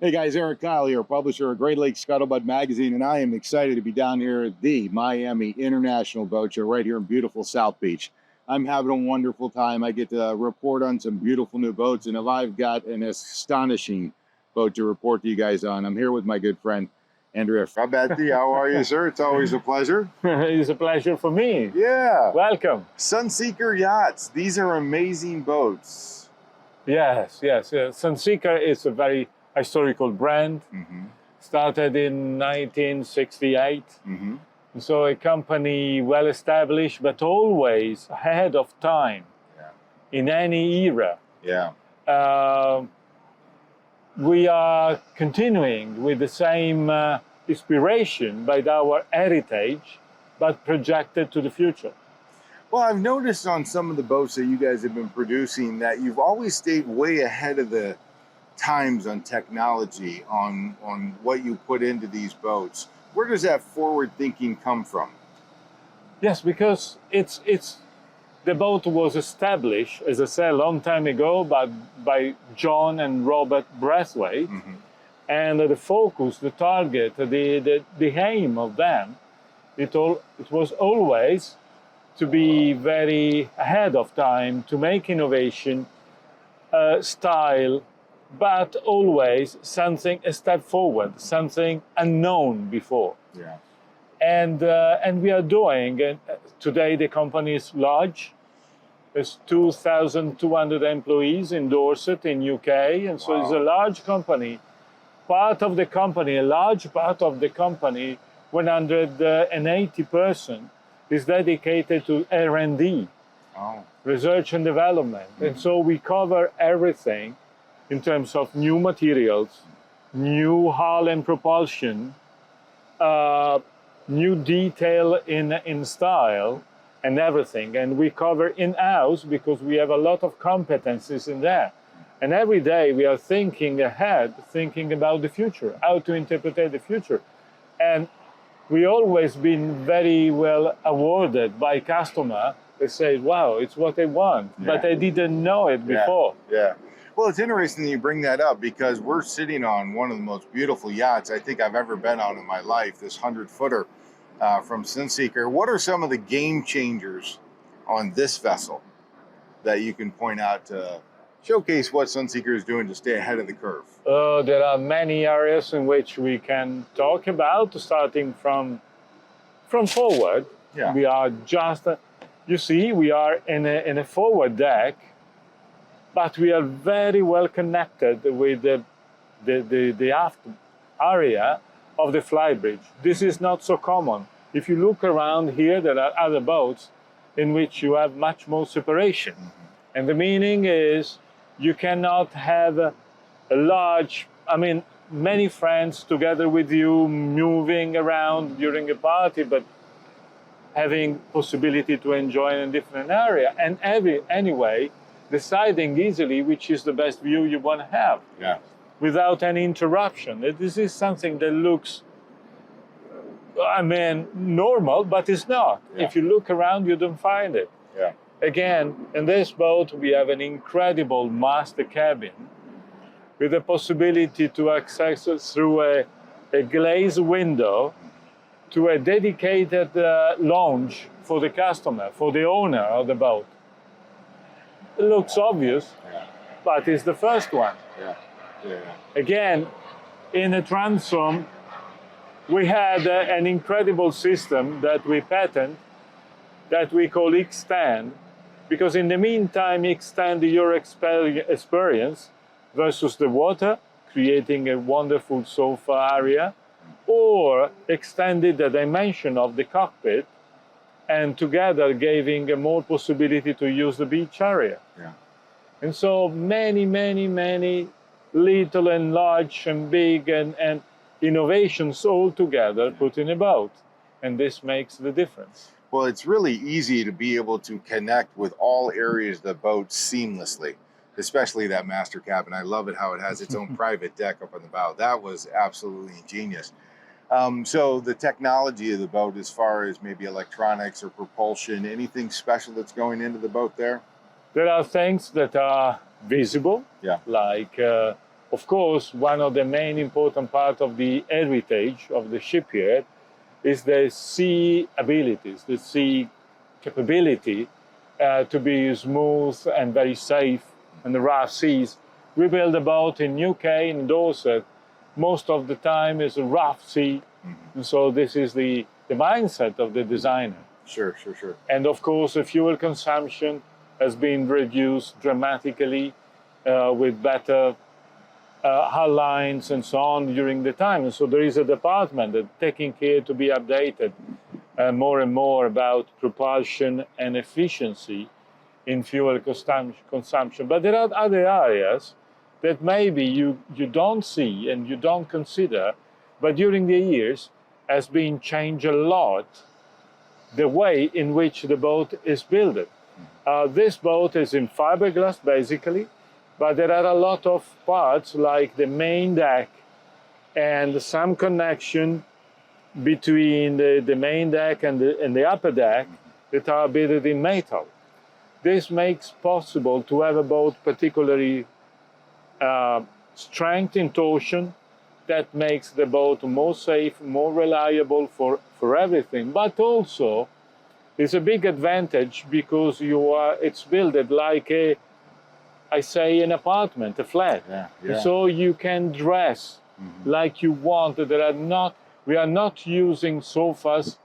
Hey guys, Erik Kyle here, publisher of Great Lakes Scuttlebutt magazine, and I am excited to be down here at the Miami International Boat Show right here in beautiful South Beach. I'm having a wonderful time. I get to report on some beautiful new boats, and I've got an astonishing boat to report to you guys on. I'm here with my good friend, Andrea. How are you, sir? It's always a pleasure. It's a pleasure for me. Yeah. Welcome. Sunseeker yachts. These are amazing boats. Yes. Sunseeker is a very historical brand. Mm-hmm. Started in 1968. Mm-hmm. So a company well established, but always ahead of time. Yeah. In any era. Yeah. We are continuing with the same inspiration by our heritage, but projected to the future. Well, I've noticed on some of the boats that you guys have been producing that you've always stayed way ahead of the times on technology, on what you put into these boats. Where does that forward thinking come from? Yes, because the boat was established, as I said, a long time ago by John and Robert Braithwaite. Mm-hmm. And the focus, the target, the aim of them, it was always to be very ahead of time, to make innovation, style, but always something a step forward, something unknown before. Yeah. And we are doing. Today the company is large. There's 2,200 employees in Dorset in UK, and so it's a large company. Part of the company, a large part of the company, 180%, is dedicated to R&D, research and development. Mm-hmm. And so we cover everything in terms of new materials, new hull and propulsion, new detail in style, and everything. And we cover in-house because we have a lot of competencies in there. And every day we are thinking ahead, thinking about the future, how to interpret the future. And we always been very well awarded by customer. They say, wow, it's what they want, but I didn't know it before. Yeah. Well, it's interesting that you bring that up because we're sitting on one of the most beautiful yachts I think I've ever been on in my life, this 100-footer from Sunseeker. What are some of the game changers on this vessel that you can point out to showcase what Sunseeker is doing to stay ahead of the curve? There are many areas in which we can talk about, starting from forward. Yeah. We are just, you see, we are in a forward deck, but we are very well connected with the aft area of the flybridge. This is not so common. If you look around here, there are other boats in which you have much more separation. Mm-hmm. And the meaning is you cannot have a large, many friends together with you moving around during a party, but having possibility to enjoy in a different area. And anyway, deciding easily which is the best view you want to have. Yeah. Without any interruption. This is something that looks, normal, but it's not. Yeah. If you look around, you don't find it. Yeah. Again, in this boat, we have an incredible master cabin with the possibility to access through a glazed window to a dedicated lounge for the customer, for the owner of the boat. It looks obvious, but it's the first one. Yeah. Again, in a transom, we had an incredible system that we patent that we call Extend, because in the meantime, extend your experience versus the water, creating a wonderful sofa area, or extended the dimension of the cockpit, and together giving a more possibility to use the beach area. Yeah. And so many little and large and big and innovations all together put in a boat. And this makes the difference. Well, it's really easy to be able to connect with all areas of the boat seamlessly, especially that master cabin. I love it how it has its own private deck up on the bow. That was absolutely ingenious. So the technology of the boat, as far as maybe electronics or propulsion, anything special that's going into the boat there? There are things that are visible, like Of course, one of the main important parts of the heritage of the shipyard is the sea abilities, the sea capability to be smooth and very safe in the rough seas. We build a boat in UK, in Dorset. Most of the time is a rough sea. And so this is the mindset of the designer. Sure. And of course, the fuel consumption has been reduced dramatically with better hull lines and so on during the time. And so there is a department that's taking care to be updated more and more about propulsion and efficiency in fuel consumption. But there are other areas that maybe you don't see and you don't consider, but during the years has been changed a lot the way in which the boat is built. This boat is in fiberglass basically, but there are a lot of parts like the main deck and some connection between the main deck and the upper deck that are built in metal. This makes possible to have a boat particularly strength in torsion that makes the boat more safe, more reliable for everything, but also it's a big advantage because it's built like an apartment, a flat. Yeah. So you can dress like you want. We are not using sofas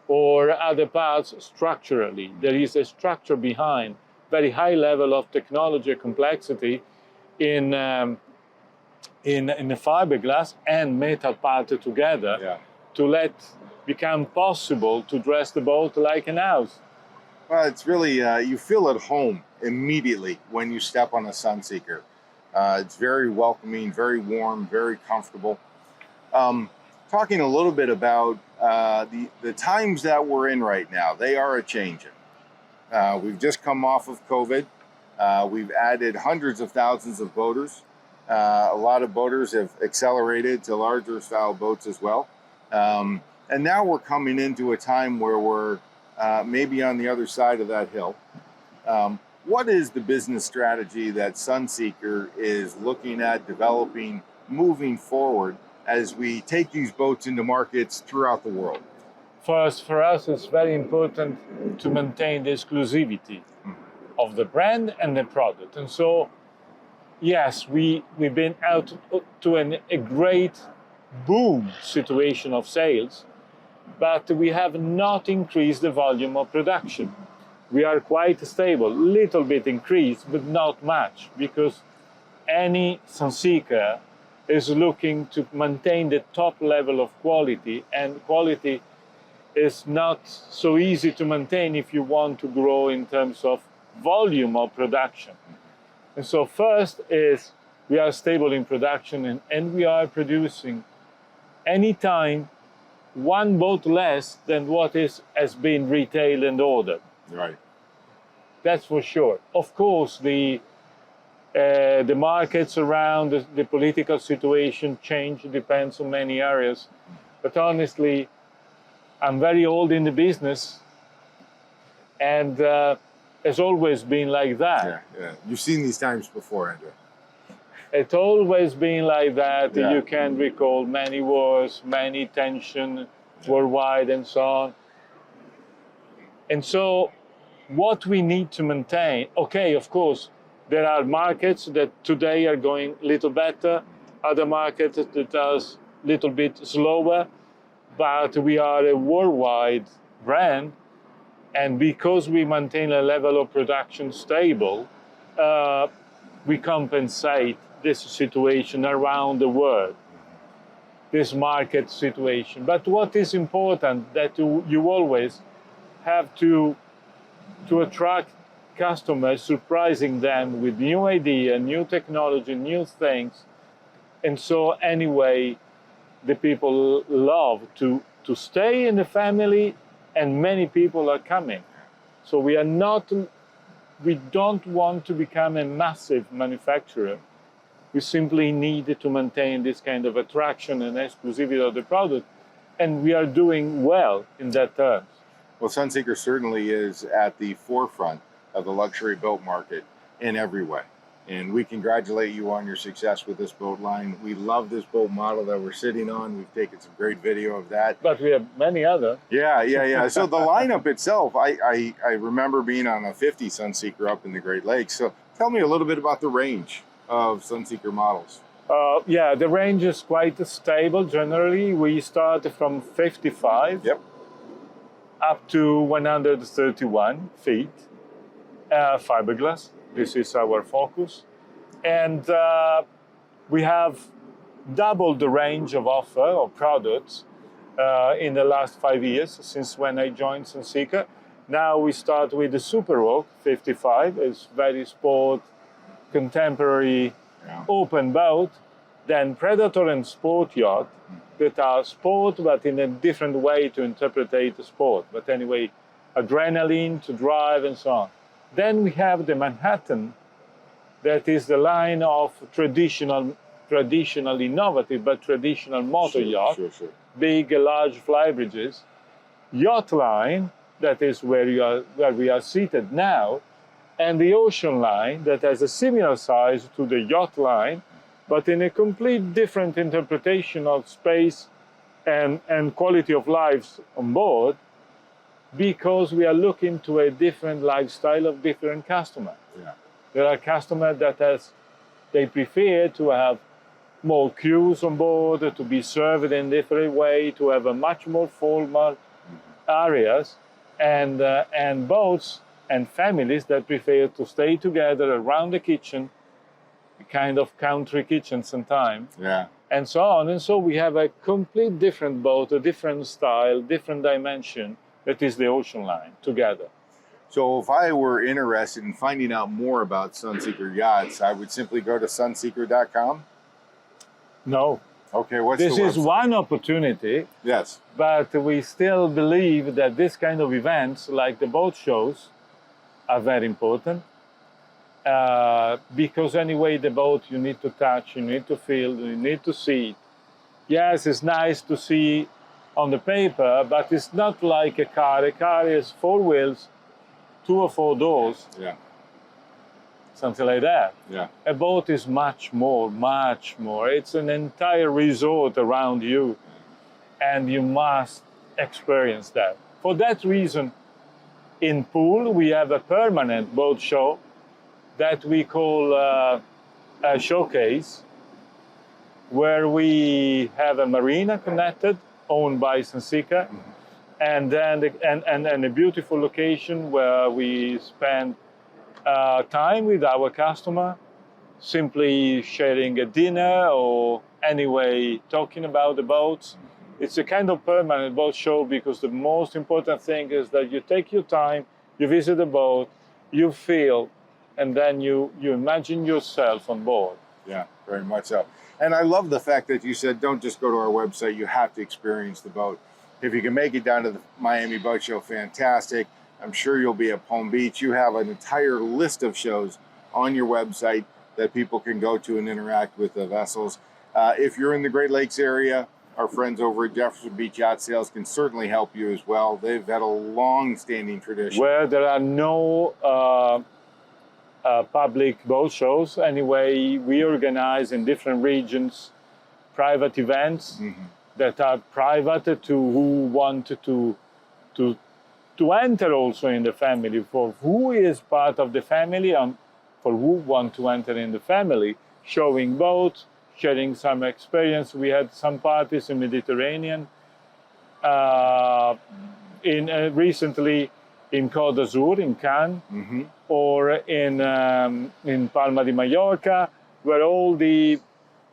or other parts structurally. There is a structure behind, very high level of technology complexity in the fiberglass and metal part together to become possible to dress the boat like an house. Well, it's really, you feel at home immediately when you step on a Sunseeker. It's very welcoming, very warm, very comfortable. Talking a little bit about the times that we're in right now, they are a-changing. We've just come off of COVID. We've added hundreds of thousands of boaters. A lot of boaters have accelerated to larger style boats as well. And now we're coming into a time where we're maybe on the other side of that hill. What is the business strategy that Sunseeker is looking at developing moving forward as we take these boats into markets throughout the world? First, for us, it's very important to maintain the exclusivity of the brand and the product. And so, yes, we've been out to a great boom situation of sales, but we have not increased the volume of production. We are quite stable, little bit increased, but not much, because any Sunseeker is looking to maintain the top level of quality, and quality is not so easy to maintain if you want to grow in terms of volume of production. And so first is we are stable in production and we are producing anytime one boat less than what has been retailed and ordered. Right. That's for sure. Of course, the markets around, the political situation change, depends on many areas. But honestly, I'm very old in the business, and it's always been like that. Yeah. You've seen these times before, Andrew. It's always been like that. Yeah. You can recall many wars, many tension worldwide and so on. And so what we need to maintain, okay, of course, there are markets that today are going a little better, other markets that are a little bit slower, but we are a worldwide brand, and because we maintain a level of production stable, we compensate this situation around the world, this market situation. But what is important that you always have to attract customers, surprising them with new idea, new technology, new things. And so anyway, the people love to stay in the family, and many people are coming. So we don't want to become a massive manufacturer. We simply need to maintain this kind of attraction and exclusivity of the product, and we are doing well in that terms. Well, Sunseeker certainly is at the forefront of the luxury boat market in every way. And we congratulate you on your success with this boat line. We love this boat model that we're sitting on. We've taken some great video of that. But we have many other. Yeah. So the lineup itself, I remember being on a 50 Sunseeker up in the Great Lakes. So tell me a little bit about the range of Sunseeker models. Yeah, the range is quite stable. Generally, we start from 55 up to 131 feet. Fiberglass. This is our focus. And we have doubled the range of offer of products in the last 5 years since when I joined Sunseeker. Now we start with the Super Rock 55. It's very sport, contemporary, open boat. Then Predator and Sport Yacht that are sport but in a different way to interpret the sport. But anyway, adrenaline to drive and so on. Then we have the Manhattan, that is the line of traditional innovative, but traditional motor yacht, big, large flybridges. Yacht line, that is where we are seated now, and the Ocean line that has a similar size to the yacht line, but in a complete different interpretation of space and quality of lives on board, because we are looking to a different lifestyle of different customers. Yeah. There are customers that they prefer to have more crews on board, to be served in a different way, to have a much more formal areas, and boats and families that prefer to stay together around the kitchen, kind of country kitchen sometimes, and so on. And so we have a complete different boat, a different style, different dimension. That is the Ocean line together. So if I were interested in finding out more about Sunseeker yachts, I would simply go to sunseeker.com? No. Okay, what's this the website? Is one opportunity. Yes. But we still believe that this kind of events, like the boat shows, are very important. Because anyway, the boat you need to touch, you need to feel, you need to see it. Yes, it's nice to see on the paper, but it's not like a car. A car is 4 wheels, 2 or 4 doors. Yeah. Something like that. Yeah. A boat is much more, much more. It's an entire resort around you, and you must experience that. For that reason, in Poole, we have a permanent boat show that we call a showcase, where we have a marina connected, owned by Sunseeker, and then and a beautiful location where we spend time with our customer, simply sharing a dinner or anyway talking about the boats. It's a kind of permanent boat show because the most important thing is that you take your time, you visit the boat, you feel, and then you imagine yourself on board. Yeah, very much so. And I love the fact that you said, don't just go to our website, you have to experience the boat. If you can make it down to the Miami Boat Show, fantastic. I'm sure you'll be at Palm Beach. You have an entire list of shows on your website that people can go to and interact with the vessels. If you're in the Great Lakes area, our friends over at Jefferson Beach Yacht Sales can certainly help you as well. They've had a long-standing tradition. Where there are no public boat shows, anyway, we organize in different regions private events that are private to who want to enter also in the family, for who is part of the family and for who want to enter in the family, showing boats, sharing some experience. We had some parties in Mediterranean, recently in Côte d'Azur, in Cannes, or in Palma de Mallorca, where all the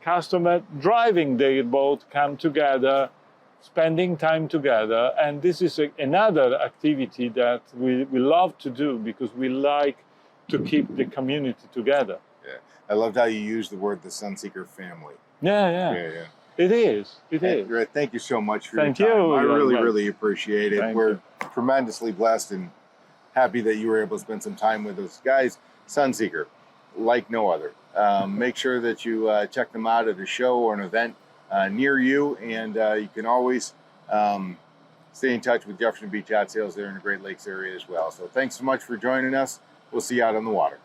customers driving their boat come together, spending time together. And this is another activity that we love to do because we like to keep the community together. Yeah, I loved how you used the word the Sunseeker family. Yeah. It is. Great. Thank you so much for Thank your time. you. I really appreciate it. Thank We're you. tremendously blessed and happy that you were able to spend some time with us. Guys, Sunseeker, like no other. Make sure that you check them out at a show or an event near you, and you can always stay in touch with Jefferson Beach Yacht Sales there in the Great Lakes area as well. So thanks so much for joining us. We'll see you out on the water.